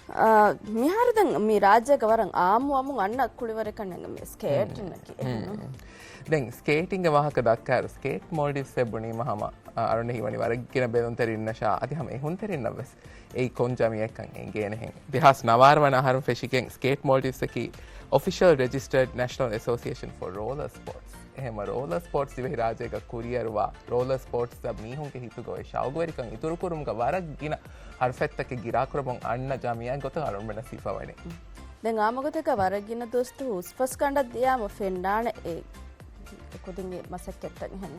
මිහාර දැන් මේ රාජ්‍යක වරන් ආමුවමු අන්න කුලිවර කන්නේ මේ ස්කේට් නකි දැන් ස්කේටිංග වාහක දක්කාර ස්කේට් මෝල්ඩිව්ස් එබුණී මහම අරුණ හිවනි වරගෙන බෙදොන් තරින්නෂා අති හැම එහුන් තරින්නවස් ඒ කොන්ජමි එක්කන් එංගේන හෙන් 2009 වන ආහාර ෆෙෂිකෙන් skate මෝල්ඩිව්ස් එකි official registered national association for roller sports එහෙම roller sports දිවෙහි රාජ්‍යක කුරියරුවා roller sports ද මීහුන්ගේ හිතුගෝ ශාවගවරිකන් ඉතුරු කුරුම්ග වරක් ගින හර්ෆෙත්තක ගිරා කරපොන් අන්න ජමියා ගොත අරුණ වෙන සිෆා වනේ දැන් ආමගතක වරක් ගින දොස්තු උස්පස් කණ්ඩක් දියාම ෆෙන්ඩාන ඒ කොදින්ගේ මසක්කෙත්තන් හන්න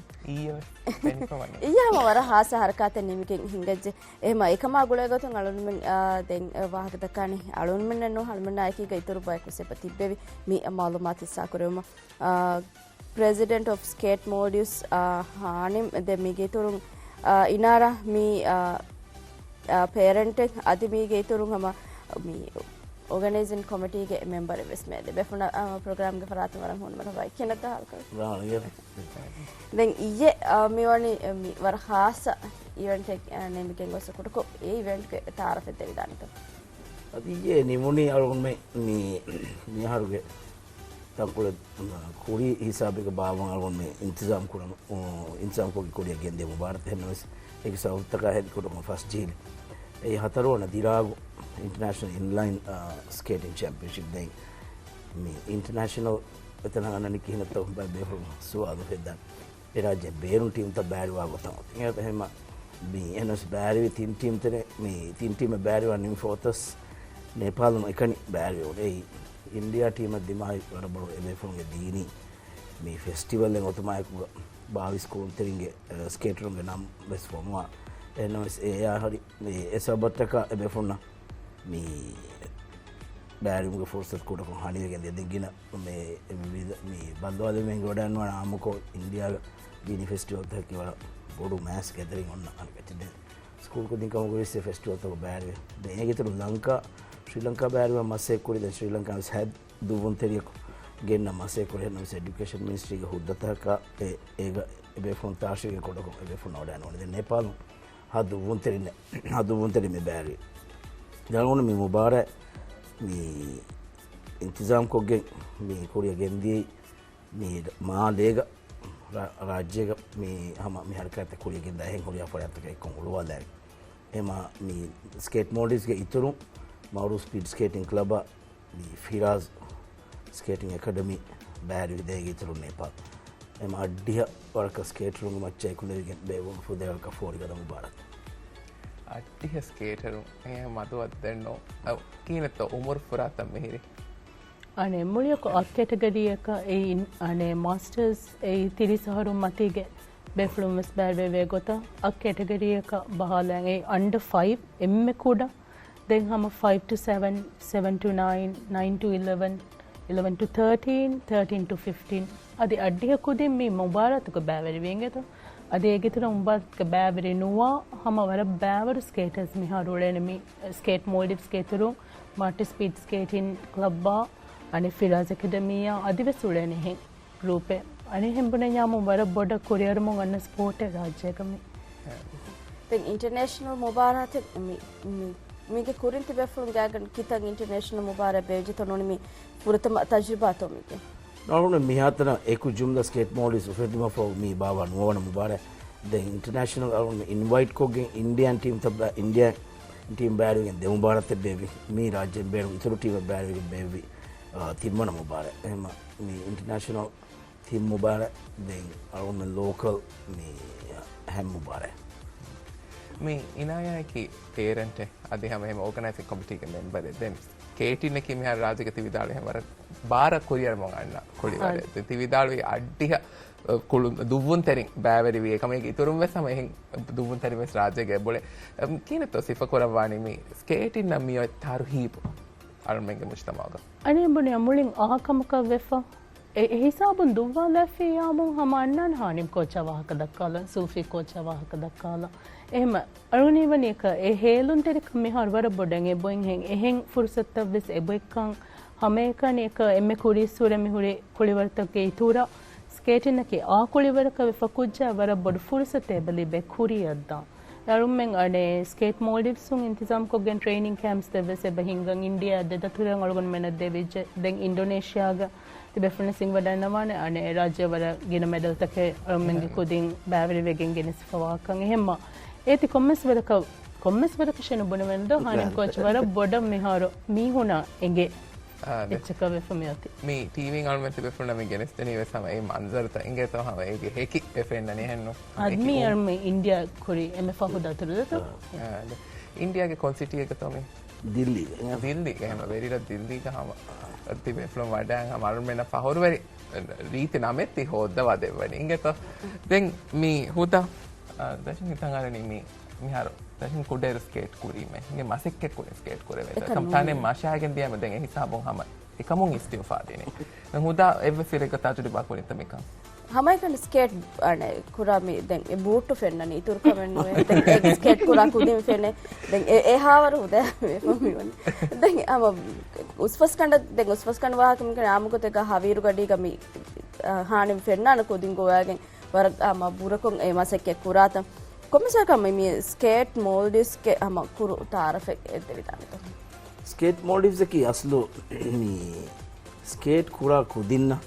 ඊයම වර හාස හරකාත නිමිකෙන් හිංගජ්ජ එහෙම එකම ගුලේ ගතුන් අලුන්මෙන් දැන් වාහක දක්කානේ අලුන්මෙන් නෝ හල්මෙන් ආයකීක ඉතුරු බයක සෙප තිබ්බෙවි මේ මාලුමාත් ඉස්සා කරෙම president of skate Maldives Hanim the mige turun Inara me parent adi mige turun hama me organizing committee ge member ves me de befuna program ge faratu waram hon mara vai kenata halka then iye me wani war khasa event ek name ge gosa kutuko e event ge taraf de vidanita adi iye nimuni alun me me haruge तंकुल कोड़ी हिसाब के बावं अलगों में इंतजाम को कोड़ी गेंदे मुबारक है nose एक साउथ तक है कोड़ों में फर्स्ट झील ये हतारो ना दिराग इंटरनेशनल इनलाइन स्केटिंग चैंपियनशिप दे में इंटरनेशनल इतना अननी की न तो बेहतर सुआद है दान ये राज्य बेरुं टीम तो बैड हुआ बताऊं ये तो है मां भी है नोस बैड भी टीम तेरे में टीम में बैड हुआ न्यू फोर्टस नेपाल में इकनी बैड हुआ इंडिया टीम दिमाग बड़ो एबेफोंगे दीनी मी फेस्टिवल ले ओतमाय को 22 को तेरिंगे स्केटर के नाम बस फोमा एनो ए या हरी मी ऐसा बटका एबेफोना मी बैरी मुके फुर्सत को हानि के दिगिना मी बंदवाले में गोडन वन आमुको इंडिया दीनी फेस्टिवल तक के वाला बोडो मैच गैदरिंग ऑन अनकेटेड स्कूल को दिनका मुको इस फेस्टिवल तो बैरी देंगे तो लंका श्रीलंका बैर में मसे कोड़ी द श्रीलंका में शायद दुवन तेरी गेन न मसे कोड़ी न से एजुकेशन मिनिस्ट्री के हुद्दता का एक बेफोन ताशी के कोड़ा को बेफोन ऑर्डर न नेपाल हा दुवन तेरी में बैर जानो में मुबारक मी इंतजाम को गे मी कोड़ी गेंदी मी मां लेगा राज्य का मी हम मी हरकत कोड़ी गेंदा है कोड़ी अफरा तक एक कोंगलवा ले एमा मी स्केट मॉडल्स के इतरू मारू स्पीड स्केटिंग क्लब फिराज स्केटिंग एकेडमी बैर विदेगी थ्रू नेपाल एम अड्डिया वर्क स्केटर मच्चे कुले बेवो फुदे वर्क फोर गदा मुबारक अड्डिया स्केटर ए मधु अदनो कीनतो उमर फुरात मेहरे अने मुलियको अप कैटेगरी का ए अने मास्टर्स ए तिरिसहरु मतिगे बेफ्लुमस बैर वे गोता अप कैटेगरी का बहालेंगे अंडर 5 एम कोडा then हम 5 to 7, 7 to 9, 9 to 11, 11 to 13, 13 to 15. अदे अड्डिया कुदे में मुबारक को बैवरी वेंगे तो अदे एक इतना मुबारक को बैवरी नुआ हम हमारा बैवर स्केटर्स में हारोड़े ने में स्केट मोल्डिव स्केटरों मार्टी स्पीड स्केटिंग क्लब्बा अने फिराज एकेडमिया अदे वे सुड़े ने हैं ग्रुप है अने हम बने यहाँ मुबारक बड़ा कोरियर में अन्य स्पोर्ट है राज्य का में तो इंटरनेशनल मुबारक है मीके कुरिंत बेफुल गागन किता इंटरनेशनल मुबारक बेज तो नोनी में पुरतम तजुर्बा तो मीके नोने मिहातना एक जुमला स्केट मॉडल्स फेदमा फो मी बाबा नोवन Mubarak the international Arun invite को गे इंडियन टीम तब इंडिया टीम बैड गे दे मुबारक ते बेबी मी राज्य बैड इतरो टीम बैड गे बेबी तिमन मुबारक एमा मी इंटरनेशनल टीम मुबारक दे अरुण लोकल मी हम मुबारक මේ ඉනායකි පේරන්ට් අද හැම ඕගනයිසින් කමිටි එකේ මෙම්බර් දැන් කේටින් එකේ මෙහා රාජක තිවිදාලේ හැම වර බාර කොරියර් මං අන්න කොඩි වල තිවිදාලේ අඩ්ඩිය කුළු දුවුන් තරින් බෑවරි වේ කම එක ඉතුරුම් වෙසම එහෙන් දුවුන් තරින් වෙස් රාජගේ බොලේ කීනතෝ සිෆ කරවානි මේ ස්කේටින් නම් මිය තාරු හීප අල්මෙන්ගේ මුස්තමාග අනේ බොනේ අමුලින් අහකමක වෙෆා हिसाबन दुवा लफे यामुं हम अन्नन हानिम कोचा वाहक दक्काला सूफी कोचा वाहक दक्काला එහෙම අරුණී වනික ඒ හේලුන් තෙරක මෙහර වර බොඩන් ඒ බොයින් හෙන් එහෙන් ෆුර්සත් වෙස් එබෙක්කන් හමේකන එක එමෙ කුරි සූර මිහුරි කුලිවර්තකේ ඉතුරා ස්කේටින් එකේ ආ කුලිවරක වෙ ෆකුජ්ජා වර බොඩ ෆුර්සත් එබලි බෙ කුරියද්දා yarumen ane skate Maldives sung intizam ko gen training camps de vese bahingan India de daturan algon mena de vije den Indonesia ga de befrena sing wadannawane ane rajya wara gina medal take arumen ge kudin baveri vegen genis fawakan ehemma eti comments wada kashenu bonamendo hanim coach wara bodam miharo mi huna enge එච්චක වෙෆමියති මේ ටීවින් අල්මැති බෙෆුන මේ ගෙනස්තනී වෙසම ඒ මන්සරත ඉංගේ තම ඒගේ හෙකි එෆෙන්නනේ හෙන්නු අද්මි අර්ම India කුරි එම ෆහුද අතුරුද ඉන්දියාගේ කොන්සිටි එක තමයි දිල්ලි එහෙම වෙරිලා දිල්ලි ගහම අති බෙෆ්ලම් වඩාන් අමරුන් මෙන්න පහුරු වෙරි රීති නමෙtti හොද්ද වදෙවනි ඉංගේ තෝ දැන් මේ හුදා දැන් හිතන් අරනේ මේ මිහාර දැන් කුඩේර ස්කේට් කුරීමේ ඉංගේ මාසෙක්කේ කුඩේ ස්කේට් කුරේ වෙත සම්තානේ මාෂාගෙන් දියම දැන් ඒ හිසාබොන් හැම එකමුන් ඉස්තිව ෆාදීනේ දැන් හුදා එව ෆිරේක තාජුඩි බාකුනිත මේක හමයි කන ස්කේට් අනේ කුරාමි දැන් ඒ බූට් ෆෙන්නනේ ඉතුරු කමෙන්නු දැන් ඒ ස්කේට් කුරා කුදින් ෆෙන්නේ දැන් ඒ හාවර හුදා මේ ෆොමිවන්නේ දැන් අම උස්ෆස් කණ්ඩ වාහක මික ආමුකත එක හවීරු ගඩි ගමි හානිම් ෆෙන්නන කුදින් ගෝයාගෙන් වර අම බුරකොන් ඒ මාසෙක්කේ කුරාත කොමසක මේ ස්කේට් Maldives के हम कुरु तारफ एते वितामितो स्केट Maldives की असलो मी स्केट कुरा कुदिन्न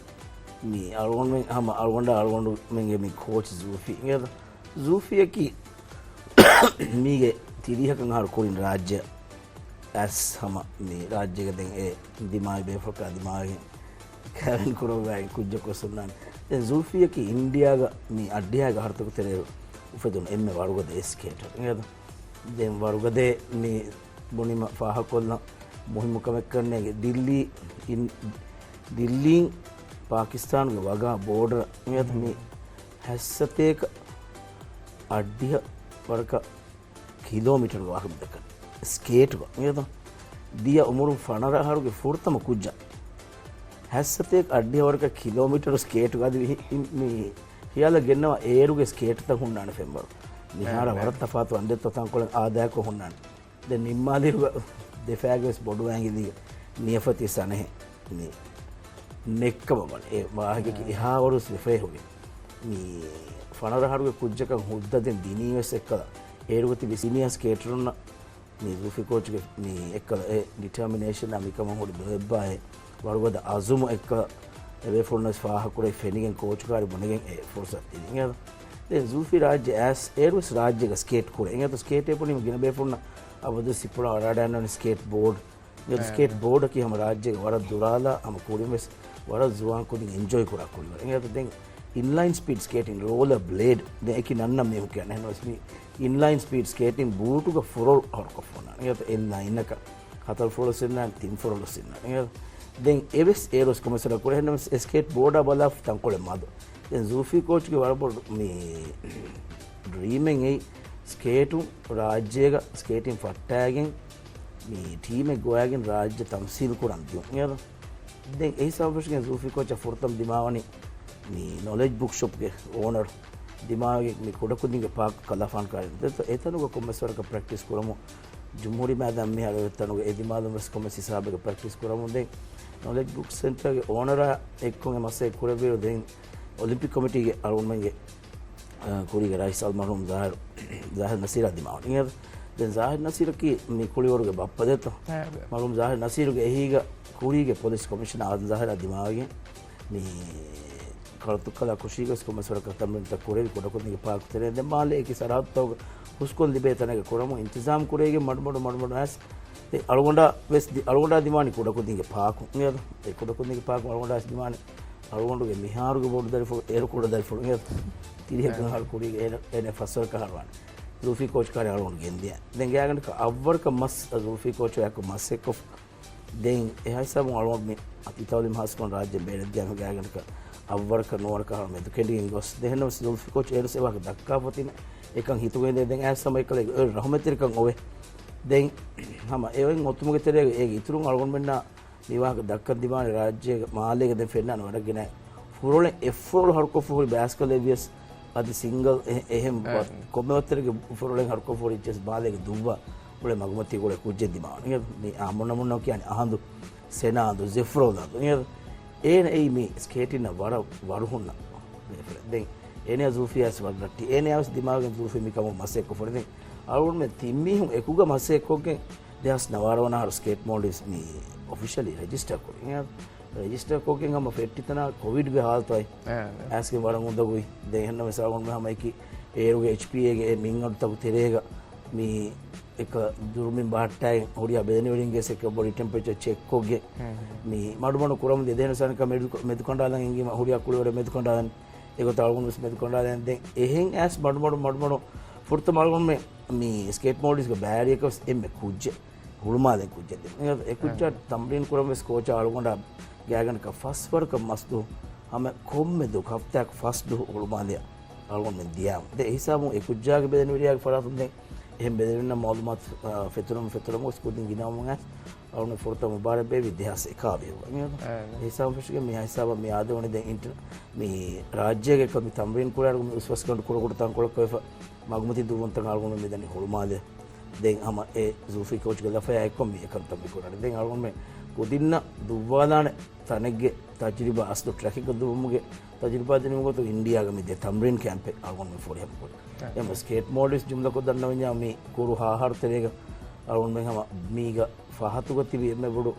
मी अरगोन में हम अरगोंड में मी कोच जूफी की मीगे तिरिह कंगार कोरिन राज्य एस हम मी राज्य के दें ए दिमाग बेफका दिमाग कैवन करो वे कुछ को सुनना जूफी की इंडिया का मी अड्डिया का हर तक तेरे උපදුන එම්මේ වරුගදේ ස්කේට් නේද දැන් වරුගදේ මේ බොනිම ෆාහකොල්ල මොහිමුකමක් කරන්නේ දිල්ලි පාකිස්තාන්ගේ වගා බෝඩර් නේද මේ හැස්සතේක අඩිය වරක කිලෝමීටර් වාහක දෙක ස්කේට් නේද දිය උමුරු ෆනරහරුගේ ෆුර්තම කුජ්ජා හැස්සතේක අඩිය වරක කිලෝමීටර් ස්කේට් ගාදී මේ හියාල ගෙන්නවා ඒරුගේ ස්කේට් ත හුන්නාන ෆෙම්බර් නිහාර වරත් තෆාතු අන්දෙත් තන් කොල ආදායක හුන්නාන දැන් නිම්මාදිරු දෙෆෑගස් බොඩු ඇඟිලි නියෆති සනේ මේ නෙක්කම බල ඒ වාහකේ ඉහා වරුස් වෙෆේ හොගේ මේ ෆනරහරුගේ කුජ්ජක හුද්දෙන් දිනීවස් එක්කලා ඒරුගති විසිනියා ස්කේටරුන්න මේ රුෆි කෝච්ගේ මේ එක්කලා ඒ ඩිටර්මිනේෂන් අමිකම හොඩ බෙබ්බායේ වරුගද අසුම එක්කලා එවේ ෆොර්නස් ෆාහකුරේ ෆෙනිගෙන් කෝච්කාරි බොනගෙන් ඒ ෆොර්සත් ඉතින් දැන් ජූෆි රාජ්‍ය ඇස් ඒරුස් රාජ්‍යක ස්කේට් කුරේ එංගත ස්කේට් එපොනිම ගින බේ ෆොර්න අවද සිපුලා වරඩානන ස්කේට් බෝඩ් ये स्केट बोर्ड की हम राज्य वरा दुराला हम कोड़ी में वरा जुआन को दिन एंजॉय करा कोड़ी इंगे तो देंग inline speed skating roller blade दे एक नन्ना में हो क्या नहीं नो इसमें इनलाइन स्पीड स्केटिंग बूटू का फोरोल और का फोना इंगे तो इनलाइन का हाथल फोरोल से ना तीन फोरोल से ना इंगे देंग एवेस एरोस को मसला कोड़ी है स्केट बोर्ड अबला तंकोले मादो दें जूफी कोच के वरा बोर्ड में ड्रीमिंग है स्केटू राज्य का स्केटिंग फटागिंग මේ ටීම් එක ගෝයාගෙන් රාජ්‍ය තම්සීල් කරන් දියුම් දැන් ඒ සමහරවිට සූෆි කෝච් ෆොර්තම් දිමාවනි මේ නොලෙජ් බුක් ෂොප් ගේ ඕනර් දිමාගේ මේ කොඩකුදින්ගේ පාක් කලාෆාන් කාරේ එතනක කොමස්වරක ප්‍රැක්ටිස් කරමු ජුම්හුරි මෑදාන් මේ හරි එතනක ඒ දිමාදම කොමස් හිසාබක ප්‍රැක්ටිස් කරමු දැන් නොලෙජ් බුක් සෙන්ටර් ගේ ඕනර් එක්කෝගේ මාසේ කුරබේ දැන් ඔලිම්පික් කමිටිගේ අරුන්මගේ කුරිගේ රයිස් අල්මරුම් ज़ाहिर नसीरा දිමාවනි දැන් ज़ाहिर नसीर की මේ කුලිවරුගේ බප්ප දෙත මරුම් ज़ाहिर नसीරුගේ එහිග කුරිගේ පොලිස් කොමිෂනර් ආදන් ज़ाहिर දිමාගේ මේ කලතුකලා කුෂීගස් කොමසවර කතම්බෙන් තකුරේ කොඩකොන්ගේ පාක් තරේ දැන් මාලේ කි සරහත්තව හුස්කොල් දිබේතනගේ කරමු ඉන්තිසාම් කුරේගේ මඩමඩ ඇස් ඒ අලගොණ්ඩා වෙස් අලගොණ්ඩා දිමානි කොඩකොන්ගේ පාක් නේද ඒ කොඩකොන්ගේ පාක් අලගොණ්ඩා දිමානි අලගොණ්ඩුගේ මිහාරුගේ බෝඩ් දරිෆෝ ඒර කොඩ දරිෆෝ නේද තිරිහ ගහල් කුරිගේ එනේ ෆස්සර් කහරවන්නේ ज़ूफ़ी कोच का यार उनके इंडिया देंगे अगर अव्वर का मस ज़ूफ़ी कोच या को मस को देंगे यह सब अराउंड में अतितावली मास को राज्य बेड़ दिया हो गया अगर का अव्वर का नोर का में तो केंडी इंगोस देहनो ज़ूफ़ी कोच एर से वाक धक्का होती ना एक अंग हितु गए देंगे ऐसा समय कल रहमत तेरे कंग ओवे देंगे हम एवं मोतुम के तेरे एक इतरुंग अराउंड में ना निवाक धक्का दीवान राज्य माले के दिन फिरना नोर गिना फुरोले एफोर हर को फुर बैस का लेवियस ಅದು ಸಿಂಗಲ್ ಎಹೆಂ ಕೊಮ್ಮೆವತ್ತರಿಗೆ ಫುರೋಳೆ ಹರ್ಕೊ ಫೋರ್ ಇಂಚಸ್ ಬಾಲೆಗೆ ದುವ್ವ ಒಳ್ಳೆ ಮಗಮತಿಗೊಳೆ ಕುಜ್ಜೆದ್ದಿ ಮಾವನಿಗೆ ನೀ ಆ ಮುನ್ನ ಕ್ಯಾನೆ ಅಹಂದು ಸೆನಾದು ಜೆಫ್ರೋದಾದು ಏನ ಈ ಮೀ ಸ್ಕೇಟಿನ ವರುಹುನ್ನ ದೆನ್ ಏನೇ ಜೂಫಿಯಾಸ್ ವರ್ರಟ್ಟಿ ಏನೇ ಯಾವಸ್ ದಿಮಾಗೆ ಜೂಫಿ ಮಿ ಕಮ ಮಸೆ ಕೊಫೋರೆ අරුන් මේ තිම්මිහුන් එකුග මස්සේ එක්කෝගෙන් දෙහස් නවාරවන හර ස්කේට් මෝඩිස් මේ ඔෆිෂියලි රෙජිස්ටර් කරේ රෙජිස්ටර් කොගෙන් हम फेट्टितना कोविड गे हाल तोय ऐसे के बारे मुद्दा कोई देहन में सागोन में हमें की एरुगे एचपीए गे मिंगड तब तेरेगा मी एक दुर्मिन बाहटाय ओडिया बेदनी वेडिंग से के बॉडी टेंपरेचर चेक कोगे मी माडुमनु कुरम दे देन सन का मेदुकोंडालन इंगी ओडिया कुळवरे मेदुकोंडालन एगो ताळगुन मिस मेदुकोंडालन दे एहें एस माडुमनु फुर्त माडुमनु में मी स्केट मोडिस के बैरियर को एम कुजे हुळमादे कुजे ए कुजे तंब्रिन कुरम स्कोच आळगुंडा गैगन का फर्स्ट वर्क मस्तु हमें खूब में दुख हफ्ते का फर्स्ट दो उड़मा दिया अलगों में दिया दे हिसाब में एक उज्जा के बेदन वीडियो के फरात में हम बेदन ना मालूमात फितरम उसको दिन गिना होंगे और उन्हें फुर्ता मुबारक बे विद्या से काबी होगा हिसाब में शुक्र मैं हिसाब में आधे उन्हें दे इंटर मैं राज्य के कभी तंबरीन कुरार उस वक्त कंट कुरार कुरार कुरार कोई मगमती दूर तक अलगों में बेदन उड़मा दे दें हम ए ज़ूफ़ी कोच के लफ़े आए कम ये करता भी कुरार दें अलगों में कुदिन्ना दुव्वादाने तनगे तजुर्बा असलो ट्रैकिंग दुवमुगे तजुर्बा दिनुगो तो इंडिया गे मिदे तमरिन कैंप आगोन में फोड़े हमको यम स्केट मोडिस जुमला को दन्ना वन्या मी कुरु हाहर तेरेगा आगोन में हम मीगा फाहतु गति भी में बड़ो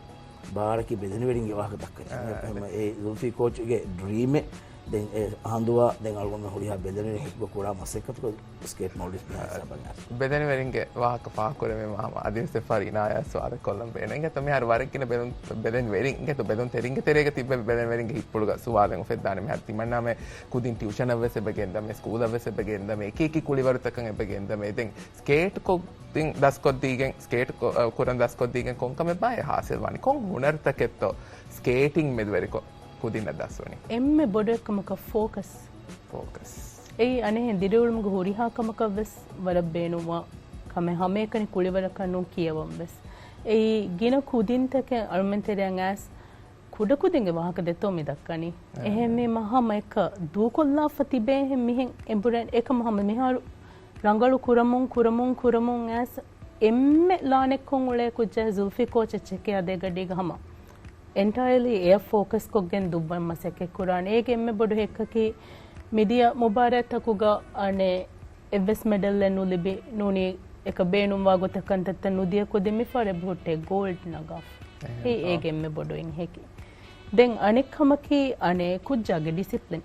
बाहर की बेदन वेडिंग वाह तक हम ए ज़ुल्फी कोच के ड्रीम में दें हांदुआ दें आगोन में होड़िया बेदन वेडिंग को कोड़ा मसेकत को स्केट मोडिस में ऐसा बना बेदन वेडिंग के वाह का फाह करे में हम आदिन से फरीना या स्वाद कोलम बेनेंगे तो मैं हर बार की बेदन वेडिंग के तो बेदन तेरिंगे तेरेगे तिब्बे बेदन वेडिंग के पुड़गा स्वाद में फिर दाने में हर तिमन्ना में कुदिन ट्यूशन अवे से बगेंदा में स्कूल अवे से बगेंदा में एक कुलीवर तक बगेंदा में दें स्केट को दिन 10 को दीगे स्केट को कुरन 10 को दीगे कौन का में बाय हासिल वानी कौन हुनर तक तो स्केटिंग में वेरी को कुदिन 10 वानी एम बोडे कमका फोकस ए अने दिरुल मुग होरिहा कमका बस वरबेनुवा कमे हमें कने कुलीवर कनु कियवम बस ए गिन कुदिन तक अरमेन तेरंगास कुड कुदिंगे वाहक देतो मिदक्कनी එහෙම මහම එක දූකොල්ලා ෆතිබේ මිහෙන් එම්බුරන් එක මහම මිහාරු රංගලු කුරමුන් ඇස් එම්මෙ ලානෙක්කොන් උලේ කුජ්ජ සුල්ෆි කෝච් චෙකේ අදේ ගඩි ගහම entirely air focus කොගෙන් දුබ්බන් මසෙක කුරාන ඒක එම්මෙ බොඩු හෙක්කකි මිදියා මුබාරක් තකුගා අනේ එවස් මෙඩල් ලනු ලිබි නෝනි එක බේනුම් වාගොතකන් තත්ත නුදිය කොදෙමි ෆරේ බොටේ ගෝල්ඩ් නගා ඒ ඒක එම්මෙ බොඩුෙන් හෙකි දැන් අනෙක් කමකි අනේ කුජ්ජාගේ ඩිසිප්ලින්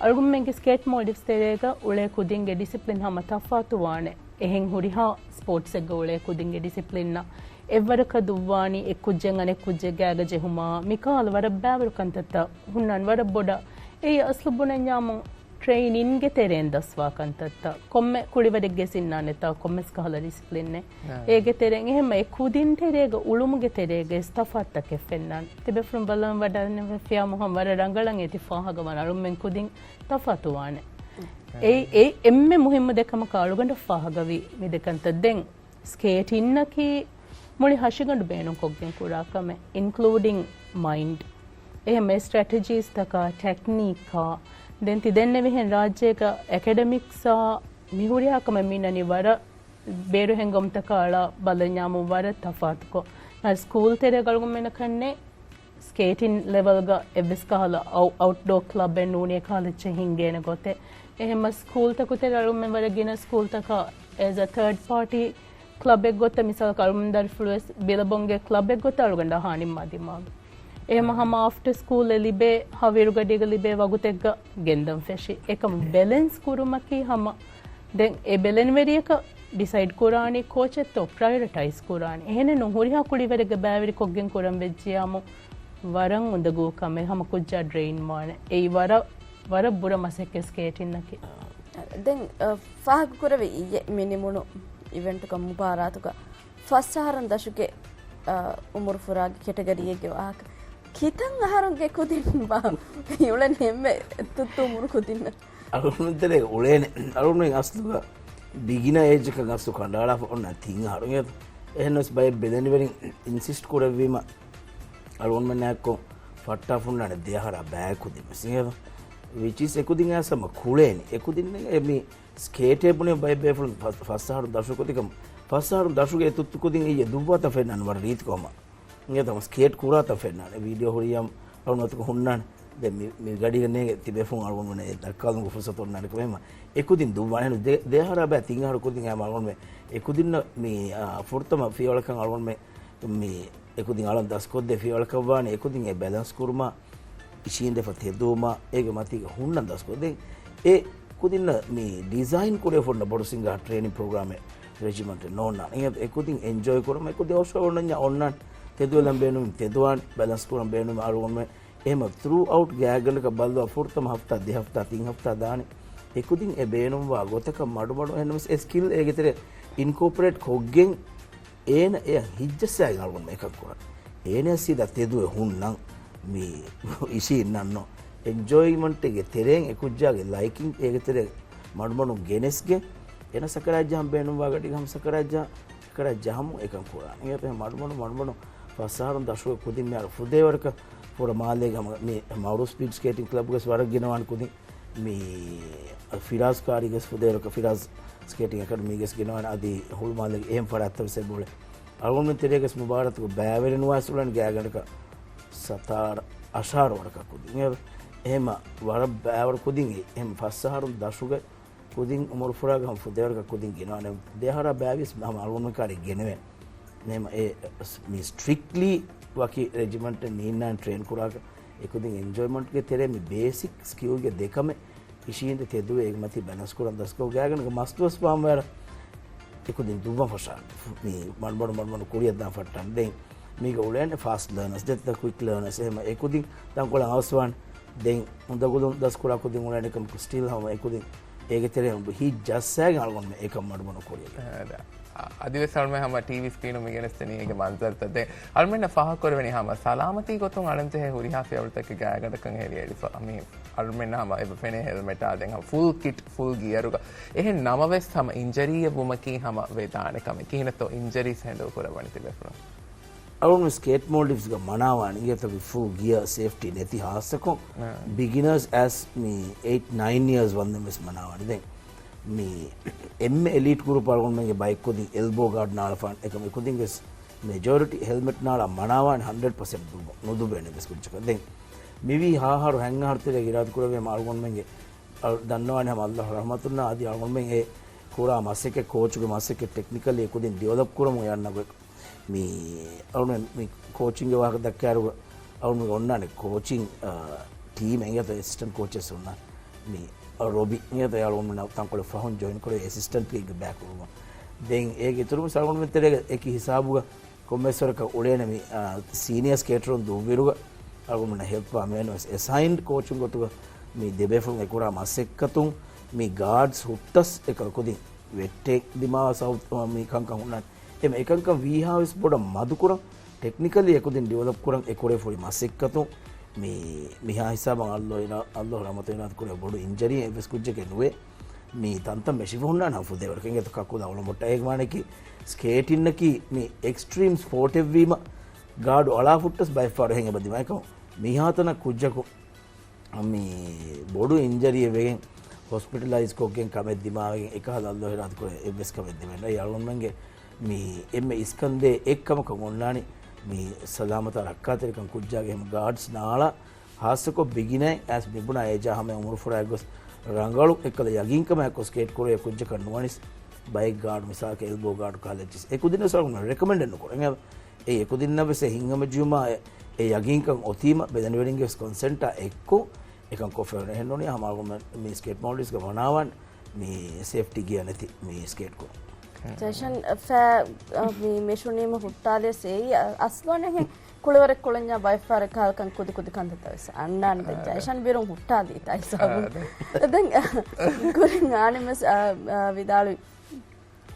අල්ගුම්මෙන්ගේ ස්කේට් මොල්ඩිව්ස් තේරේගා උලේ කුදින්ගේ ඩිසිප්ලින් හැම තෆාතු වානේ එහෙන් හුරිහා ස්පෝර්ට්ස් එක උලේ කුදින්ගේ ඩිසිප්ලින් නා එවරක දුවානි එක් කුජෙන් අනෙක් කුජෙ ගෑග ජෙහුමා මිකාල වර බෑවරු කන්තත හුන්නන් වර බොඩ ඒ අස්ලුබුන ඥාම ಟ್ರೈನಿಂಗ್ ಗೆ ತೆರೆನ್ ದಸ್ವಾ ಕಂತತ್ತ ಕೊಮ್ಮೆ ಕುಳಿವರಿಗೆ ಸಿನ್ನಾನೆತ ಕೊಮ್ಮೆಸ್ ಕಹಲ ಡಿಸಿಪ್ಲಿನ್ ನೆ ಏಗೆ ತೆರೆನ್ එහෙම එකුදින් තෙරේග උළුමුගේ තෙරේග ස්තෆත්තක ෆෙන්නන් තිබෙ ෆ්‍රම් බලන් වඩන ෆියා මොහම් වර රංගලන් එති ෆාහග වන අරුම්ෙන් කුදින් තෆතුවානේ ඒ එම්මෙ මුහිම්ම දෙකම කාලුගඬ ෆාහගවි මි දෙකන්ත දෙන් ස්කේට් ඉන්නකි මුලි හෂිගඬ බේනු කොග්ගෙන් කුරාකම ඉන්ක්ලූඩින් මයින්ඩ් එහෙම ස්ට්‍රැටජීස් තක ටෙක්නිකා දැන් තිදෙන්නේ මෙහෙන් රාජ්‍යයක ඇකඩමික්ස් මිහුරියාකම මින්නනි වර බේරු හැංගම් තකාලා බලඥාමු වර තෆාත්කෝ ස්කූල් තෙර ගල්ගොම් මෙන කන්නේ ස්කේටින් ලෙවල් ಗ එවස් කහලා අවුට්ඩෝර් ක්ලබ් එක නෝනේ කාලෙච්ච හින්ගේන ගොතේ එහෙම ස්කූල් තක තෙර ගල්ගොම් මෙ වර ගින school තක as a third party club එක ගොත මිසල් කල්මුන් දර්ෆුලස් බිලබොන්ගේ club එක ගොත අලුගඳ හානිම් මාදිමාග එහෙම හම ආෆ්ටර් ස්කූල් එලිබේ හවිරු ගඩියක ලිබේ වගුතෙක්ග ගෙන්දම් ෆෙෂි එකම බැලන්ස් කුරුමකි හම දැන් ඒ බැලන් වෙරියක ඩිසයිඩ් කුරානි කෝචෙත්තෝ ප්‍රයොරිටයිස් කුරානි එහෙන නොහොරිහා කුලිවරග බෑවිරි කොග්ගෙන් කුරම් වෙච්චියාමු වරන් උඳගෝ කම හම කුජ්ජා ඩ්‍රේන් මාන ඒ වර බුර මසෙක් ස්කේටින් නකි දැන් ෆාහක කුරවි මිනිමුණු ඉවෙන්ට් එක මුබාරාතුක ෆස්සහරන් දශුගේ උමුරු ෆුරාගේ කැටගරියගේ වාහක කිතන් අහරුන්ගේ කුදින් බා යුලන් හෙම්මෙ තුත්තු මුරු කුදින්න අරුන්තරේ උලේනේ අරුන්ෙන් අස්තුක බිගින ඒජ් එක ගස්සු කණ්ඩාලා ඔන්න තින් අරුන්ගේ එහෙනස් බය බෙදෙන වලින් ඉන්සිස්ට් කරවීම අරුන් මන්නක්කො ෆට්ටා ෆුන්නන දෙහර බෑ කුදින් සිංහව which is ekudin asama kuleni ekudin emi skate ebune bye bye from fasaharu dashukotikam fasaharu dashuge tuttu kudin iye duwata fennan war reet koma nge tam skate kurata fennan video horiyam awunatu hunnan දැන් මේ ගඩියනේ තිබෙෆුන් අරගොන් මනේ දක්කාලු ෆුසතොන් නරක මෙම එකුදින් දුවාන දෙහර බෑ තින්හර කුදින් ආම අරගොන් මේ එකුදින් මේ ෆොර්තම ෆියවලකන් අරගොන් මේ එකුදින් අලන් දස්කොද්ද ෆියවලක වානේ එකුදින් ඒ balance කුරුමා ඉෂින්ද ෆතෙදුමා ඒග මතික හුන්නන් දස්කොද්ද ඒ කුදින් මේ design කුරේ ෆොන්න බොඩසිංග training programme regiment නෝනා එකුදින් එන්ජොයි කරම එකුදින් ඔෂෝන්න ඔන්නන් තෙදුවලම් බේනුම් තෙදුවාන් බැලන්ස් කුරම් බේනුම් අරගොන් මේ එහෙම through out ගෑගලක බලවා ෆොර්තම හප්තා දෙහ හප්තා තින් හප්තා දානේ එකුදින් ඒ බේනුම් වා ගොතක මඩු එන්නම ස්කිල් ඒගෙතර ඉන්කෝපරේට් කොග්ගෙන් ඒන එය හිජ්ජසයි අරගොන් මේකක් කරා ඒන සිද තෙදුවේ හුන්නම් මේ ඉසි නන්නෝ එන්ජොයිමන්ට් එකේ තෙරෙන් එකුජ්ජාගේ ලයිකින් ඒගෙතර මඩු ගෙනස්ගේ එන සකරාජ්ජම් බේනුම් වා ගටි ගම් සකරාජ්ජා කරජහමු එකම් කරා ඊට මඩු පස්සාරම් දශුව කුදින් මේ ෆුදේවරක පොර මාලේ ගම මේ මවුරු ස්පීඩ් ස්කේටිංగ్ ක්ලබ් ගස් වරක් ගෙනවන් කුදින් මේ ෆිරාස් කාරිගස් ෆුදේවරක ෆිරාස් ස්කේටිං අකාඩමි ගස් ගෙනවන් අදී හුල් මාලේ එහෙම ෆරාත්තව සෙබෝලේ අරගොන් මෙන් තෙරේගස් මුබාරත් බෑවෙරි නුවාසුලන් ගෑගඩක සතාර අශාර වරක කුදින් එහෙම වර බෑවර කුදින් එහෙම පස්සාරම් දශුග කුදින් උමර ෆුරා ගම් ෆුදේවරක කුදින් ගෙනවන් දෙහර බෑවිස් මම අරගොන් කාරි ගෙනවෙන් नेम ए मी स्ट्रिक्टली वाकी रेजिमेंट नीना ट्रेन कुराक एकुदिन एंजॉयमेंट के तेरे मी बेसिक स्किल के देखा में इशीन ते दु एक मती बैलेंस कुरन दसको गयागन मस्टर्स पाम वेर एकुदिन दुवा फशा मी मन कुरिय दा फटन दे मी गोलेन fast learners that the quick learners एम एकुदिन तम कोला हाउसवन देन उंदगुदुन दस कुरा कुदिन उलेन कम स्टिल हम एकुदिन एगे तेरे ही जस्ट सैग अलगन में एकम मडबन कुरिय අදිව සල්ම හම ටීවි ස්ක්‍රීන් උම ගෙනස්තනීගේ මන්තරතද අල්මෙන්න ෆහ කරවෙනි හම සලාමති ගොතුන් අලන්තේ හුරිහා ෆෙවල්තක ගායකඩකන් හෙරියලි ෆමි අල්මෙන්න හම එබ ෆෙනේ හෙල්මෙට් ආදෙන් හම ෆුල් කිට් ෆුල් ගියරුක එහෙන් නමවෙස් හම ඉන්ජරිය බුමකී හම වේදානකම කිනතෝ ඉන්ජරිස් හැන්ඩල් කරවනි තිබෙෆුන අරුන් ස්කේට් මොල්ඩිව්ස් ಗ මනාවාන ඊයත ವಿ ಫುಲ್ ಗಿಯರ್ ಸೇಫ್ಟಿ ನೆತಿ ಹಾಸಕೊ ಬಿಗಿನರ್ಸ್ ಆಸ್ ಮೀ 8-9 ಇಯರ್ಸ್ ವಂದ ಮಿಸ್ ಮನಾವಾನ ದೆನ್ මේ එම් එලිට් ගෲප් වල ගොන්නේ බයික් කොදී එල්බෝ ගාඩ් නාලා ෆන් එක මේ කොදින් ගෙස් මෙජොරිටි හෙල්මට් නාලා මනාවන් 100% දුබ නොදුබෙන්නේ බස් කුච්චක දැන් මිවි හාහරු හැංගහරු තේ ගිරාත් කුරවේ මාල් ගොන්නේ දන්නවනේ හැම අල්ලාහ් රහමතුල්ලා ආදී අල් ගොන්නේ ඒ කුරා මාසෙක කෝච්ගේ මාසෙක ටෙක්නිකලි කොදින් ඩෙවලොප් කරමු යන්නකො මේ අරුණ මේ කෝචින්ග් එක වහක දැක්කාරු අරුණ ගොන්නානේ කෝචින් ටීම් එකේ ඇසිස්ටන්ට් කෝචස් උන්නා මේ रोबी ये तो यार उन्होंने तांकोले फ़ोन जॉइन करे असिस्टेंट के बैक हुआ दें एक इतने में सालों में तेरे एक ही हिसाब हुआ कॉमेसर का उड़े ने भी सीनियर स्केटर उन दो भी रुका और उन्होंने हेल्प पा मैंने असाइंड कोचिंग को तो मैं देबे फ्रॉम एक पूरा मासिक का तुम मैं गार्ड्स हुट्टस एक को दी वेटेक दिमाग साउथ मैं कंका उन्ना ये मैं कंका वी हाउ इस बोड़ा माधुकुरम टेक्निकली एक दिन डेवलप कुरम एक कोरे फुरी मासिक का तुम මේ මිහා හිසාබ අල්ලාහ් රහමත වෙනාත් කුරේ බොඩු ඉන්ජරි එවස් කුජ්ජක නුවේ මේ තන්ත මෙෂි වුණා නම් ෆුදේ වරකින් එත කක්කු දාවල මොට්ට ඒක මානකි ස්කේටින් නකි මේ එක්ස්ට්‍රීම් ස්පෝර්ට් එවීම ගාඩු අලා ෆුට්ටස් බයි ෆාර හෙන් බදිමයි කම මිහාතන කුජ්ජක මේ බොඩු ඉන්ජරි වෙගෙන් හොස්පිටලයිස් කොගෙන් කමෙත් දිමාගෙන් එක හදල්ලා හරත් කුරේ එවස් කමෙත් දිමෙන්න යාළුවන් මංගේ මේ එම්මේ ඉස්කන්දේ එක්කම කොන්නානි මේ සලාමත රක්කාතරිකන් කුජ්ජාගේ හැම ගාඩ්ස් නාලා हास्य को बिगिने एस बिबुना एजा हमें उम्र फुरा एगोस रंगालु एकल यगिन का मैं को स्केट कोरे कुछ करनवानिस बाइक गार्ड मिसाल के एल्बो गार्ड कॉलेजेस एक दिन सर रेकमेंड न करेंगे एक दिन न वैसे हिंगम जुमा ए यगिन का ओतीमा बेदन वेडिंग के कंसेंटा एको एकन को फेर हेनोनी हमारो में स्केट मॉडल्स का बनावन मी सेफ्टी गियर नथी मी स्केट को जैसन फे मी मेशोनी में हुट्टाले से असलोने है कुळवरे कुळन्या बायफार काल kan कुद कुद kandatawes annan da jaysan birum huttadi tai sabu den gurin animes vidalu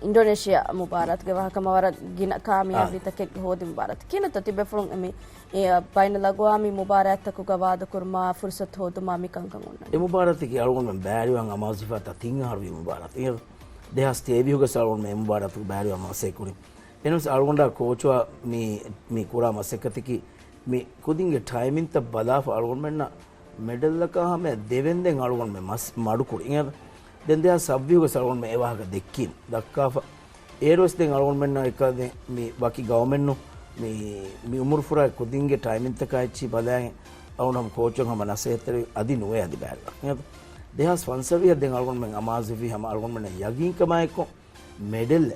Indonesia mubarat ge wahakam wara gina kamiyab take hodi mubarat kina to tibe fulun emi e baina lagwa mi mubarat taku gawada kurma fursat hodu mami kankan onna e mubarat ki algon men bari wan amazifat tin harwi mubarat e dehas tebi huga salon men mubarat bari wan sekuri එනස් අල්ගොන්ඩා කෝචුවා මේ කුරා මසෙකතිකි මේ කුදින්ගේ timing ත බලාෆ අල්ගොන් මෙන්න medal එක හැම දෙවෙන්දෙන් අල්ගොන් මේ මස් මඩු කුරි ඉංග දැන් දෙයා සබ්වියුග සල්ගොන් මේ ඒවාහක දෙක්කීම් දක්කාෆ ඒරොස් දෙන් අල්ගොන් මෙන්න එක මේ වාකි ගවර්න්මන්ට් මේ උමුරු ෆුරා කුදින්ගේ ටයිමින් ත කයිචි බලාගෙන අවුනම් කෝචන් හම නසෙතර අදි නොවේ අදි බෑග නේද දෙහා ස්පොන්සර් විය දෙන් අල්ගොන් මෙන් අමාසිෆි හම අල්ගොන් මෙන් යගින් කමයිකො මෙඩල්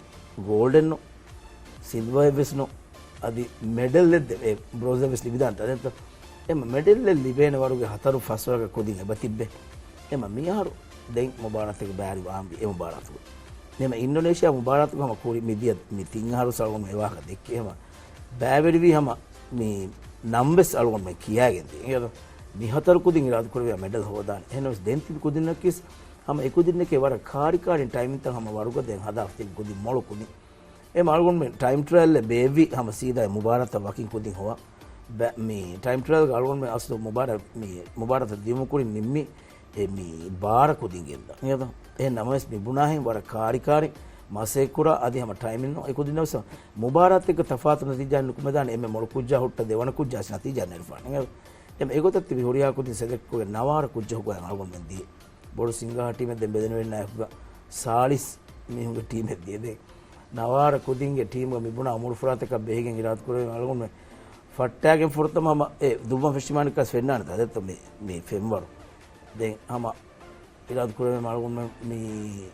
ගෝල්ඩන් නෝ සිල්වර් වෙස්නෝ අදි මෙඩල් දෙ බ්‍රෝන්සර් වෙස් ලිබිදාන්ට අදෙත් එම මෙඩල් ලිබේන වරුගේ හතරු ෆස් වර්ග කොදින් එබ තිබ්බේ එම මියාරු දැන් මුබාරත් එක බෑරි වාම්බි එම මුබාරත් නෙම ඉන්ඩෝනේෂියා මුබාරත් ගම කුරි මිදිය මිතින් හරු සල්ගොන් මේවාක දෙක්කේම බෑවෙඩි වි හම මේ නම්බස් අල්ගොන් මේ කියාගෙන තියෙනවා නිහතර කුදින් ඉරාද කුරේ මෙඩල් හොදාන එනොස් දෙන්ති කුදින් නකිස් හම එකුදින් එකේ වර කාරිකාරින් ටයිම් තන් හම වරුග දෙන් හදා තින් කුදින් මොල කුදින් එම අල්ගොන් මේ ටයිම් ට්‍රයල් බේවි හම සීදා මුබාරත් වකින් කුදින් හොවා මේ ටයිම් ට්‍රයල් අල්ගොන් මේ අස්තු මුබාරත් දිමු කුරින් නිම්මි මේ බාර කුදින් ගෙන්ද නේද ඒ නමස් නිබුණාහෙන් වර කාරිකාරි මාසෙකුරා අධි හම ටයිම් ඉන්න ඒ කුදින් නවස මුබාරත් එක තෆාත් නතිජා නුකුමදාන එමෙ මොල කුජ්ජා හොට්ට දෙවන කුජ්ජා නතිජා නෙරෆා නේද එම ඒගොතත් තිබි හොරියා කුදින් සෙදෙක්කෝගේ නවාර කුජ්ජා හුගා අල්ගොන් මෙන් දී බොඩ සිංහා ටීම් එකෙන් බෙදෙන වෙන්නේ නැහැ සාලිස් මිහුගේ ටීම් එක දී නවාර කුදින්ගේ ටීම් එක මිබුණ අමුරු ෆරාත් එක බෙහෙගෙන් ඉරාත් කරේ අල්ගොන් මේ ෆට්ටාගෙන් ෆොර්තම හම ඒ දුබ්බන් ෆෙස්ටිවල් එකස් වෙන්නාන තදත් මේ ෆෙම්වරු දැන් හම ඉරාත් කරේ අල්ගොන් මේ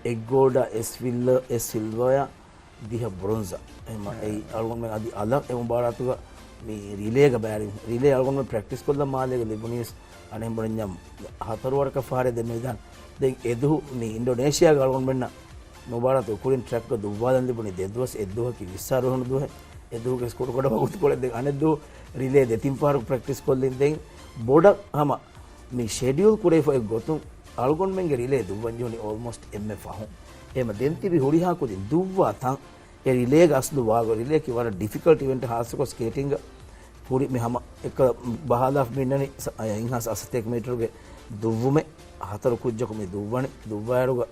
එග්ගෝඩා එස් සිල්වයා දිහ බ්‍රොන්සා එම ඒ අල්ගොන් මේ අදි අල එම බාරතුක මේ රිලේග බෑරි රිලේ අල්ගොන් මේ ප්‍රැක්ටිස් කොල්ල මාලේග ලිබුනිස් අනෙම් බරඤම් හතර වරක ෆාරේ දෙන්න ඉදන් දැන් එදු මේ ඉන්ඩෝනේෂියා අල්ගොන් මෙන්න නොබාරත කුරින් ට්‍රැක් එක දුබ්බාදන් ලිබුනි දෙදවස් එද්දුව කි විස්සාර වුණ දුහ එද්දුවක ස්කෝර කොට වගුත් කොල දෙක අනෙද්දු රිලේ දෙතින් පාර ප්‍රැක්ටිස් කොල්ලින් දැන් බොඩ හම මේ ෂෙඩියුල් කුරේ ෆෝ ගොතුම් අල්ගොන් මෙන්ගේ රිලේ දුබ්බන් ජෝනි ඕල්මෝස්ට් එම්එ ෆහො එම දෙන් තිබි හොරිහා කුදින් දුබ්වා තන් ඒ රිලේ ගස්ලු වාග රිලේ කි වර ඩිෆිකල්ට් ඉවෙන්ට් හාසකො ස්කේටිංග पूरी में हम एक बहादा मिननी इंहा 71 मीटर के दुव्वुमे हतर कुज्ज को में दुव्वने दुव्वारुगा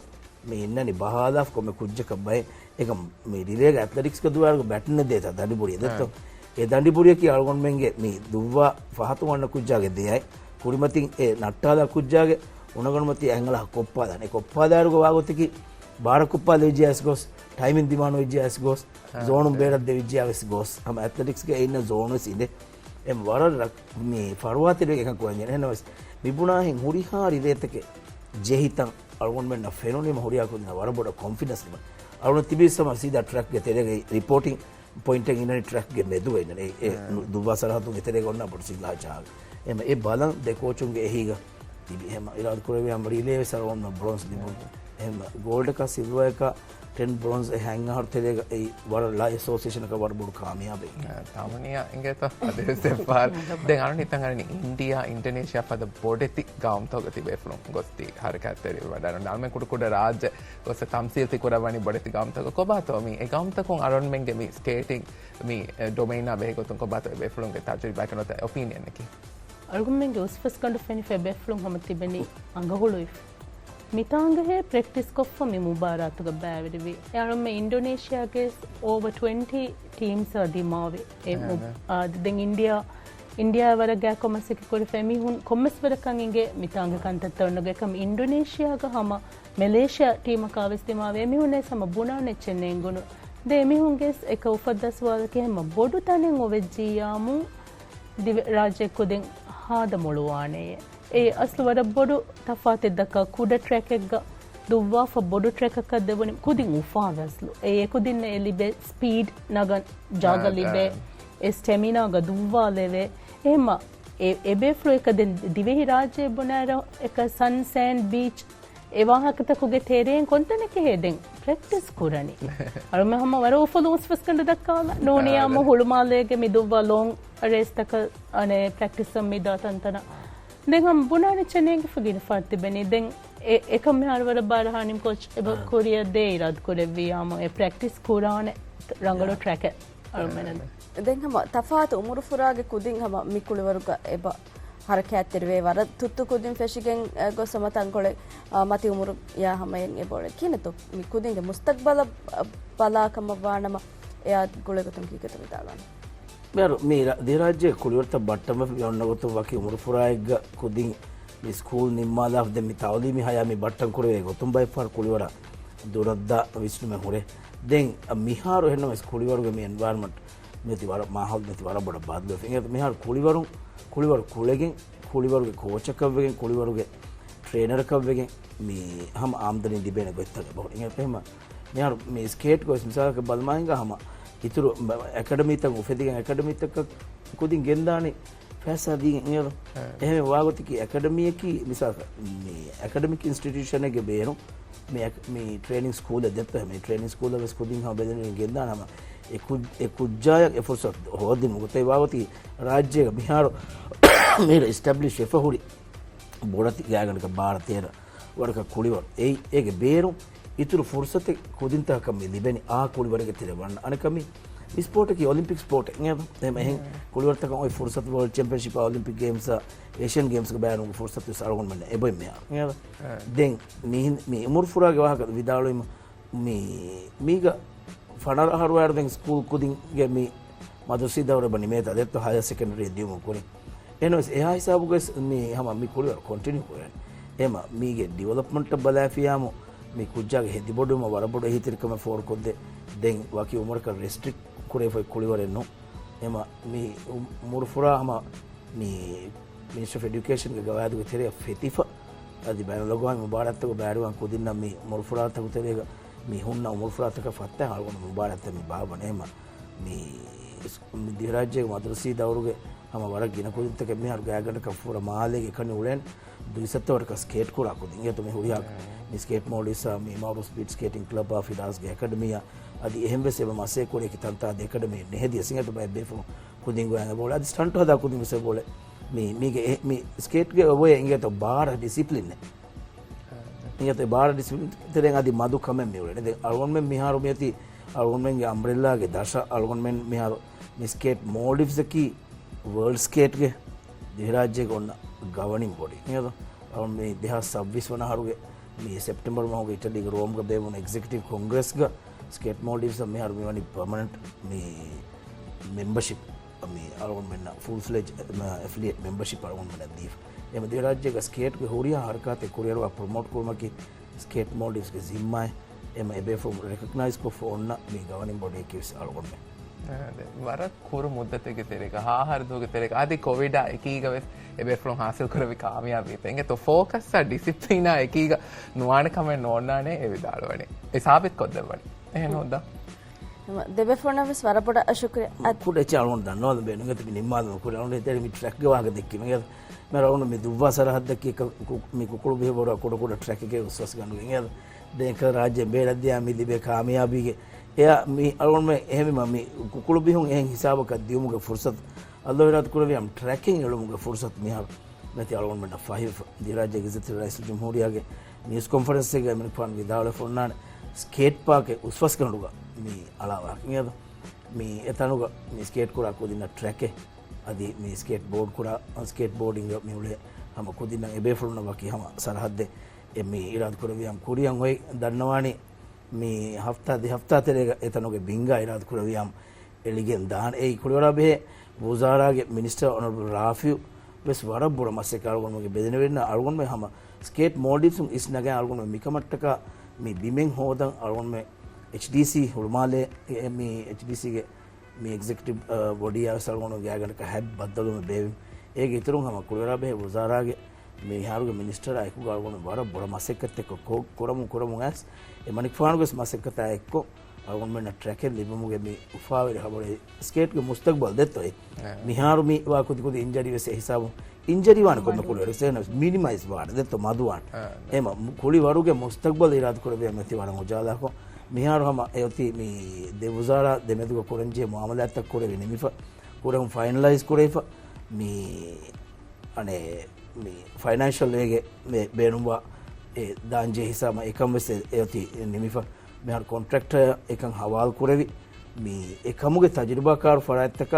में इन्ननी बहादा को में कुज्ज कब्बाय एक में रिले एथलेटिक्स के दुवारुगा बैटने देता दंडीपुरी दत्तो ए दंडीपुरी की अळगොන් මෙන්ගේ මේ දුव्वा ಫಹತು වන්න කුජ්ජාගේ දෙයයි කුරිමතින් ඒ නට්ටාදා කුජ්ජාගේ උණගණමති ඇංගල කොප්පාදානේ කොප්පාදාරුග වාගොතිකි ಬಾರ ಕುಪ್ಪಾದ ವಿಜಯಸ್ ಗೋಸ್ ಟೈಮಿಂಗ್ ದಿಮಾನು ವಿಜಯಸ್ ಗೋಸ್ ಝೋನು ಬೇಡದ ವಿಜಯಸ್ ಗೋಸ್ ಹಮ ಅಥ್ಲೆಟಿಕ್ಸ್ ಗೆ ಇನ್ನ ಝೋನಸ್ ಇದೆ ಎಂ ವರ ಮಿ ಫರ್ವಾತಿಗೆ එකක් වන්නේ නේද විබුණා හින් හුරිහා රිදේතකේ ජෙහිතන් අල්ගොන් මෙන්න ෆෙනෝනි මහුරියා කුදින වර බොඩ කොන්ෆිඩන්ස් නේ අල්ගොන් තිබිසම සීදා ට්‍රැක් ගේ තෙරේ රිපෝටිං පොයින්ට් එක ඉන්නනේ ට්‍රැක් ගේ මෙදුව ඉන්නේ ඒ දුබ්බා සරහතුන් ඉතරේ ගොන්න අපට සිල්ලා චාග එම ඒ බලන් දෙ කෝචුන්ගේ එහිග තිබි එහෙම ඉරාද කරේ යම් රිලේ සරවන්න බ්‍රොන්ස් දිමුන් එහෙම ගෝල්ඩ් එක සිල්වර් එක 10 bronze hang out tele war la association ka war budu kamiyab tamaniya ingeta adese par den arani tangani india indonesia pada bodeti gaum togati beflum gosti harakatteri wadana dalme kudu raj gosa tamsil ti kurawani bodeti gaum tog kobato mi e gaum takon aron menge mi skating mi domain na be gotun kobato beflum ge tajri bakanota opinion neki argument os first kind of any beflum hamati beni angahulu මිතාංගහේ practice කොෆ්ෆ මි මුබාරාතුග බෑවිඩවි යාරම ඉන්ඩෝනේෂයාගේ over 20 teams අදිමාවේ දෙන් India වරගෑ කොමසික කොරි ෆෙමිහුන් commerce වරකංගේ මිතාංග කන්තත්තවන්නගකම ඉන්ඩෝනේෂයාග හම මැලේෂියා ටීමක අවස්තිමාවේ මිහුනේ සම බුණා නෙච්චෙන්නෙන් ගුණු දේ මිහුන්ගේ එක උපදස් වාදකෙම බොඩු තනෙන් ඔවෙජ්ජියාමු රාජ්‍යකුදෙන් හාද මොළුවානයේ ඒ අස්ල වඩ බොඩු තෆාතෙද්දක කුඩ ට්‍රැක් එක දුව්වා ෆ බොඩු ට්‍රැක් එකක් දෙවනි කුදින් උෆාවස්ලු ඒ කුදින්න එලිබේ ස්පීඩ් නගන් ජාග ලිබේ ඒ ස්ටැමිනා ග දුව්වා ලෙවේ එහෙම එබේ ෆ්ලෝ එක දෙන් දිවෙහි රාජ්‍යයේ බොනාර එක සන් සෑන්ඩ් බීච් එවාහකතකුගේ තේරෙන් කොන්තනක හේදෙන් ප්‍රැක්ටිස් කුරණි අර මම වර උෆලෝස් ෆස්කන්ඩ දක්කාලා නෝනියාම හුළුමාලේගේ මිදුව්වා ලොන් රේස්තක අනේ ප්‍රැක්ටිස් සම්මිදා තන්තන දෙගම් බුණානි චනේගේ ෆගින ෆාටි බෙනි දෙන් එකම හරවර බාර හනිම් කොච් එබ කොරියා දේ ඉරාද කොරෙවියාම ඒ ප්‍රැක්ටිස් කුරානේ රංගලෝ ට්‍රැක් අරමනද දෙන් හම තෆාත උමුරු ෆුරාගේ කුදින් හම මිකුලිවරුක එබ හරකැත්තරිවේ වර තුත්තු කුදින් ෆෙෂිගෙන් ගොසමතන් කොලේ මති උමුරු යා හමෙන් එබොල කිනතු මිකුදින්ගේ මුස්තක්බල බලාකම වානම එයා ගොලෙකතුන් කීකතු විදාලන ಬೇರು ಮೀರ ದಿರಾಜ್ಯ ಕುಳಿಯರ್ತ ಬಟ್ಟಮ ಯೊನ್ನಗೊತ್ತು ವಕಿ ಉಮರುಫುರಾಯಿಗ ಕುದಿಂ ಮಿ ಸ್ಕೂಲ್ ನಿಮ್ಮಾದ ದೆ ಮಿ ತಾವಲಿ ಹಯ ಮಿ ಬಟ್ಟಂ ಕುರೆ ಗೊತ್ತುಂ ಬೈ ಫಾರ್ ಕುಳಿಯರ ದುರದ್ದ ವಿಷ್ಣು ಮೆ ಹುರೆ ದೆನ್ ಮಿಹಾರು ಹೆಣ್ಣು ಸ್ಕೂಲಿವರ್ಗೆ ಮಿ ಎನ್ವೈರನ್ಮೆಂಟ್ මෙති වර මාහල් මෙති වර බඩ බාද්ද ෆින්ග මෙහාර කුලිවරු කුලගෙන් කුලිවරුගේ කෝචකවගෙන් කුලිවරුගේ ට්‍රේනර්කවගෙන් මේ හම ආම්දනින් දිබෙන ගොත්තක බොහොම ඉතින් එහෙම මෙහාර මේ ස්කේට් ගොස් මිසාලක බලමාංග හම ඉතුරු ඇකඩමි තක උෆෙදිගෙන් ඇකඩමි තක කුදින් ගෙන්දානේ ෆැසාදීන් නේද එහෙම වාගොතිකි ඇකඩමි එකි මිසාලක මේ ඇකඩමික් ඉන්ස්ටිටියුෂන් එකේ බේරු මේ ට්‍රේනින් ස්කූල් එක දෙත්ත මේ ට්‍රේනින් ස්කූල් එක ස්කූලින් හම බෙදෙන ගෙන්දානම එකුජ්ජායක් එෆොසත් හොදින් මොකතේ වාගොති රාජ්‍යයක බිහාර මේ ඉස්ටැබ්ලිෂ් එෆහුරි බොඩති ගෑගනක ಭಾರತೀಯರ වරක කුලිවර ඒගේ බේරු ඉතුරු ෆුර්සත කුදින්තකම ලිබෙනි කුලිවරගේ තිරවන්න අනකමි ස්පෝර්ට් එකේ ඔලිම්පික් ස්පෝර්ට් එක නේද එහෙම එහෙන් කුලිවරතක ඔය ෆුර්සත world championship Olympic games Asian games ක බෑනුගේ ෆුර්සත සාරගොන් මන්න එබොයි මෙයා නේද දැන් මේ උමර් ෆුරාගේ වහක විදාලොයිම මීග ෆනර හරුවාර දැන් ස්කූල් කුදින් ගේ මේ මදර්සි දවර බනි මේ තදෙත් හයර් සෙකන්ඩරි දියුම කුනි එනොස් එහා හිසාබුගේ මේ හැම මේ කුලිවර කන්ටිනියු කරන්නේ එහෙම මීගේ ඩෙවලොප්මන්ට් බලාෆියාම මේ කුජ්ජාගේ හෙදි බොඩුම වරබොඩ හිතිරකම ෆෝර් කොද්දේ දැන් වාකි උමරක රෙස්ට්‍රික්ට් කුරේ ෆයි කුලිවරෙන්නෝ එහෙම මේ උමර් ෆුරාම මේ මිනිස්ටර් ඔෆ් එඩියුකේෂන් ගේ ගවාදුගේ තෙරේ ෆෙතිෆා අදි බෑන ලොගෝන් මුබාරත්තක බෑරුවන් කුදින්න මේ උමර් ෆුරාතක තෙරේක මේ හුන්න උමර් ෆුරාතක ෆත්තා හල්ගොන මුබාරත්ත මේ බාබන එහෙම මේ දිහරාජ්‍යයේ මද්රසී දවරුගේ हम वरा गिन कुदिंत के में गैगन का पूरा माले के कने उड़ेन दुइसत्तर वर का स्केट को राखो देंगे तुम्हें हुरिया स्केट मॉडिसा मी मारो स्पीड स्केटिंग क्लब ऑफ इरास गे एकेडमी अदि एहम से मसे कोरे की तंता दे एकेडमी ने दिया सिंगे तो बे फो कुदिंग गया बोला अदि स्टंट हदा कुदिंग से बोले मी स्केट के वो इंगे तो बार डिसिप्लिन ने इंगे तो बार डिसिप्लिन तेरे अदि मधु कमे में उड़े दे अरवन में मिहारो मेती अरवन में अम्ब्रेला के दशा अरवन में मिहारो स्केट मॉल्डिव्स की वर्ल्ड स्केट के दिहराज्य को गवर्निंग बॉडी नේද और මේ 2026 වන හරුගේ මේ සෙප්තැම්බර් මාහුගේ ඉටලි රෝම් ක බේවුන එක්සිකියුටිව් කොංග්‍රස් ක ස්කේට් මෝල්ඩිව්ස් මේ හරු මෙවනි පර්මනන්ට් මේ මෙම්බර්ෂිප් මේ අරගෙන මෙන්න ෆුල් ෆ්ලෙජ් ඇෆිලියේට් මෙම්බර්ෂිප් අරගෙන මෙන්න දීප එම දිහරාජ්‍ය ක ස්කේට් ක හොරියා හරකාතේ කුරියරව ප්‍රොමෝට් කරමකි ස්කේට් මෝල්ඩිව්ස් ක जिम्माय එම එබේ ෆෝම් රෙකග්නයිස් को फोन මේ गवर्निंग बॉडी के අරගෙන මෙන්න වර කුරු මුද්දතක තෙරේක ආහාර දුක තෙරේක ආදි කොවිඩ් එකීගවෙස් එබේ ෆ්‍රොම් हासिल කරවි කාමයාබී තෙන්ගේ तो फोकस सा डिसिप्लिन එකීග නුවාන කමෙන් නෝන්නානේ ඒ විදාලවනේ ඒ සාබිත් කොද්දවනේ එහෙම හොද්දා දෙබේ ෆොනවස් වරපොඩ අශුක්‍රිය කුඩ චාලොන් දන්නවද බේනුගත නිම්මාද කුඩ අවුන දෙතර මි ට්‍රැක් ගවාග දෙක්කි මගේ මම රවුන මි දුව්වා සරහද්දක මි කුකුළු බිහවර කුඩ කුඩ ට්‍රැක් එකේ උස්සස් ගන්නු නේද දෙක රාජ්‍ය බේරද්දියා මි දිබේ කාමයාබීගේ එයා මේ අරගෙන මේ එහෙම මම කුකුළු බිහුන් එහෙන් හිසාබක දියුමුගේ ෆුර්සත් අල්ලාහ් විරාත් කුරවියම් ට්‍රැකින් එළුමුගේ ෆුර්සත් මිහා නැති අරගෙන මට ෆයිව් දිරාජ්‍ය ගිසත් රයිස් ජම්හූරියාගේ නිවුස් කොන්ෆරන්ස් එකේ මම ෆන් විදාල ෆොන්නාන ස්කේට් පාක් එක උස්වස් කරනුගා මේ අලාවා නේද මේ එතනුගා මේ ස්කේට් කුරා කොදින ට්‍රැක් එක අදි මේ ස්කේට් බෝඩ් කුරා ස්කේට් බෝඩින් මේ උලේ හැම කොදින එබේ ෆොන්න වකි හැම සරහද්දේ මේ ඉරාත් කුරවියම් කුරියන් ඔය දන්නවානේ මේ හෆ්තා දෙහෆ්තා තෙරේක එතනගේ බින්ගා ඉරාත් කුරවියම් එලිගෙන් දාන ඒ කුරවරබේ වුසාරාගේ මිනිස්ටර් ඔනරබල් රාෆියු වෙස් වරබුර මස්සේ කාල්ගොන්මගේ බෙදෙන වෙන්න අල්ගොන් මේ හැම ස්කේට් මෝල්ඩිව්ස් ඉස් නගා අල්ගොන් මිකමට්ටක මේ බිමෙන් හොදන් අල්ගොන් මේ HDC හුල්මාලේ මේ HDC ගේ මේ එක්සිකියුටිව් බොඩි ආවස් අල්ගොන් ගෑගනක හැබ් බද්දලුම බේවි ඒක ඉතුරුන් හැම කුරවරබේ වුසාරාගේ මේ හාරුගේ මිනිස්ටර් අයකු ගාල්ගොන වරබුර මස්සෙක්කත් එක්ක කොරමු ඇස් ඒ මනික් ෆානුගස් මස්සෙක්කත එක්ක අල්ගොන් මෙන්න ට්‍රැක් එක ලිබමුගේ මේ උෆාවේ හබරේ ස්කේට් ගේ මුස්තක්බල් දෙත්තොයි මිහාරු මේ වාකුති කුදි ඉන්ජරි වෙසේ හිසාබු ඉන්ජරි වාන කොන්න කුල රෙසෙන මිනිමයිස් වාඩ දෙත්ත මදුවාන් එම කුලි වරුගේ මුස්තක්බල් ඉරාද කරබේ මෙති වරන් උජාලාකෝ මිහාරු හැම එයති මේ දෙවුසාරා දෙමෙදුක කොරන්ජේ මුආමලාත් එක්ක කරේ නිමිෆ කොරම් ෆයිනලයිස් කරේෆ මේ අනේ මේ ෆයිනෑන්ෂල් වේගේ මේ බේනුවා ඒ දාංජේ හිසාම එකම වෙසේ එයති නිමිෆ මෙහර කොන්ට්‍රැක්ටර් එකන් හවාල් කරවි මේ එකමුගේ තජරිබාකාර ෆරායත්තක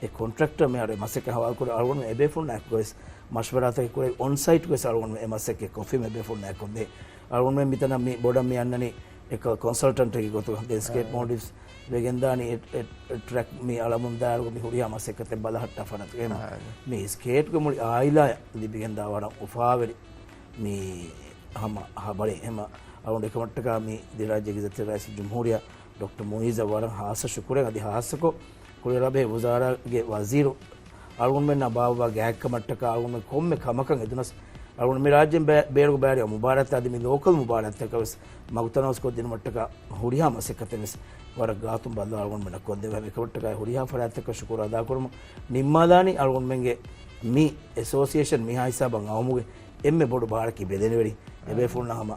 ඒ කොන්ට්‍රැක්ටර් මෙහර මසක හවාල් කර අරගෙන එබේ ෆෝන් නැක් ගොස් මෂ්වරාතක කරේ ඔන් සයිට් ගොස් අරගෙන මේ මසක කොෆි මෙබේ ෆෝන් නැක් කොන්දේ අරගෙන මේ මිතන මේ බොඩම් මේ යන්නනේ එක කන්සල්ටන්ට් එකේ ගොතු ද ස්කේට් මෝඩිව්ස් වෙගෙන්දානි ට්‍රැක් මේ අලමුන් දාරුග මේ හුරියා මසකත බලහට්ට ෆනත් එම මේ ස්කේට් ගොමුලි ආයිලා ලිබිගෙන්දා වඩ උෆාවෙරි මේ හම හබරේ එම අරුන් එකමට්ටක මේ දිරාජ්‍ය ගිසත් රයිස් ජම්හූරියා डॉक्टर मोइज़ वरन हास शुक्र अदि हास को ಕುಳಿರಬೆ ವಜಾರಾಗೆ ವಜೀರು ಅಲ್ಗೊಂಡು ನಾ ಬಾಬಾಗೆ ಹ್ಯಾಕ್ಕ ಮಟ್ಟಕ ಅಲ್ಗೊಂಡು ಕೊಮ್ಮೆ ಕಮಕಂಗೆ ಎದುನಸ್ ಅಲ್ಗೊಂಡು ಮಿ ರಾಜ್ಯ ಬೇರುಗು ಬ್ಯಾರಿ ಮುಬಾರತ್ ಆದಿ ಮಿ ಲೋಕಲ್ ಮುಬಾರತ್ ಕವಸ್ ಮಗುತನೋಸ್ಕೊ ದಿನ ಮಟ್ಟಕ ಹುಡಿಯಾ ಮಸೆಕತೆ ಮಿಸ್ ವರ ಗಾತು ಬಂದು ಅಲ್ಗೊಂಡು ಮೆನ ಕೊಂದೆ ವೆ ಕವಟ್ಟಕ ಹುಡಿಯಾ ಫರಾತಕ ಶುಕ್ರ ಅದಾ ಕೊರಮ ನಿಮ್ಮದಾನಿ ಅಲ್ಗೊಂಡು ಮೆಂಗೆ ಮಿ ಅಸೋಸಿಯೇಷನ್ ಮಿ ಹಾಯಿಸಾ ಬಂಗ ಅವಮುಗೆ ಎಮ್ಮೆ ಬೋಡು ಬಾಳಕಿ ಬೆದೆನೆವಡಿ ಎಬೆ ಫುಲ್ನ ಹಮ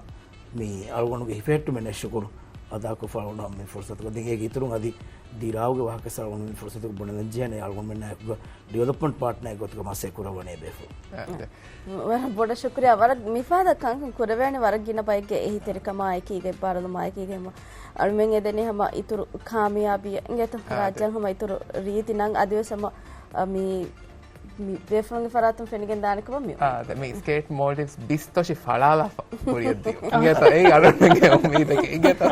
ಮಿ ಅಲ್ಗೊಂಡುಗೆ ಹಿಫೆಟ್ಟು ಮೆನೆ ಶುಕ್ರು अदा को फाउंड हम फुर्सत को देंगे इतरू अदी दीराव के वहाँ के साथ उन्होंने फुर्सत को बने लंजे ने आलगों में ना डेवलपमेंट पार्टनर को तो मासे कुरा बने बेफो वह बड़ा शुक्रिया वरक मिफादा कंग कुरवे ने वरक गिना पाए के यही तेरे कमाए की गए बारह माए की गए और मैं देने हम इतरू कामयाबी ये तो राज्य हम इतरू रीति नंग आदिवासी हम मी बेफरंग फरातम फेनिगेन दाने को मी मी स्केट मोल्डिव्स बिस्तोशी फलाला पुरियद्दी इंगे तो ए अरुणगे उम्मीद के इंगे तो